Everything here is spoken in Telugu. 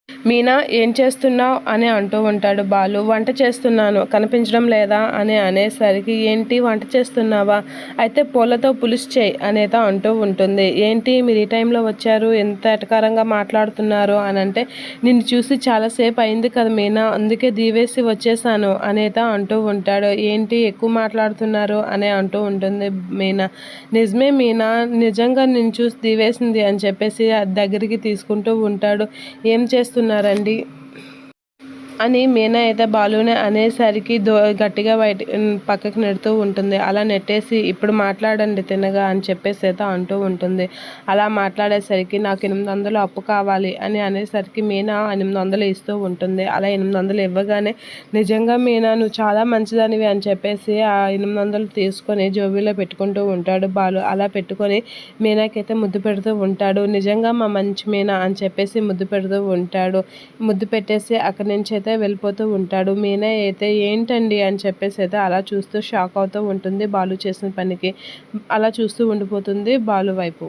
మీనా ఏం చేస్తున్నావు అని అంటూ ఉంటాడు బాలు. వంట చేస్తున్నాను, కనిపించడం లేదా అని అనేసరికి ఏంటి వంట చేస్తున్నావా, అయితే పూలతో పులుసు చేయి అనేత అంటూ ఉంటుంది. ఏంటి మీరు ఈ టైంలో వచ్చారు, ఎంత ఎటకారంగా మాట్లాడుతున్నారు అని అంటే, నిన్ను చూసి చాలాసేపు అయింది కదా మీనా, అందుకే దీవేసి వచ్చేసాను అనేత అంటూ ఉంటాడు. ఏంటి ఎక్కువ మాట్లాడుతున్నారు అని అంటూ ఉంటుంది మీనా. నిజమే మీనా, నిజంగా నిన్ను చూసి దీవేసింది అని చెప్పేసి దగ్గరికి తీసుకుంటూ ఉంటాడు. ఏం చేస్తున్నారండి అని మీనా అయితే బాలునే అనేసరికి గట్టిగా పక్కకి నెడుతూ ఉంటుంది. అలా నెట్టేసి ఇప్పుడు మాట్లాడండి తినగా అని చెప్పేసి అయితే అంటూ ఉంటుంది. అలా మాట్లాడేసరికి నాకు 800 అప్పు కావాలి అని అనేసరికి మీనా 800 ఇస్తూ ఉంటుంది. అలా 800 ఇవ్వగానే నిజంగా మీనా నువ్వు చాలా మంచిదానివి అని చెప్పేసి ఆ 800 తీసుకొని జోబీలో పెట్టుకుంటూ ఉంటాడు బాలు. అలా పెట్టుకొని మీనాకైతే ముద్దు పెడుతూ ఉంటాడు. నిజంగా మా మంచి మీనా అని చెప్పేసి ముద్దు పెడుతూ ఉంటాడు. ముద్దు పెట్టేసి అక్కడి నుంచి అయితే వెళ్ళిపోతూ ఉంటాడు. మీనా అయితే ఏంటండి అని చెప్పేసి అయితే అలా చూస్తూ షాక్ అవుతూ ఉంటుంది బాలు చేసిన పనికి. అలా చూస్తూ ఉండిపోతుంది బాలు వైపు.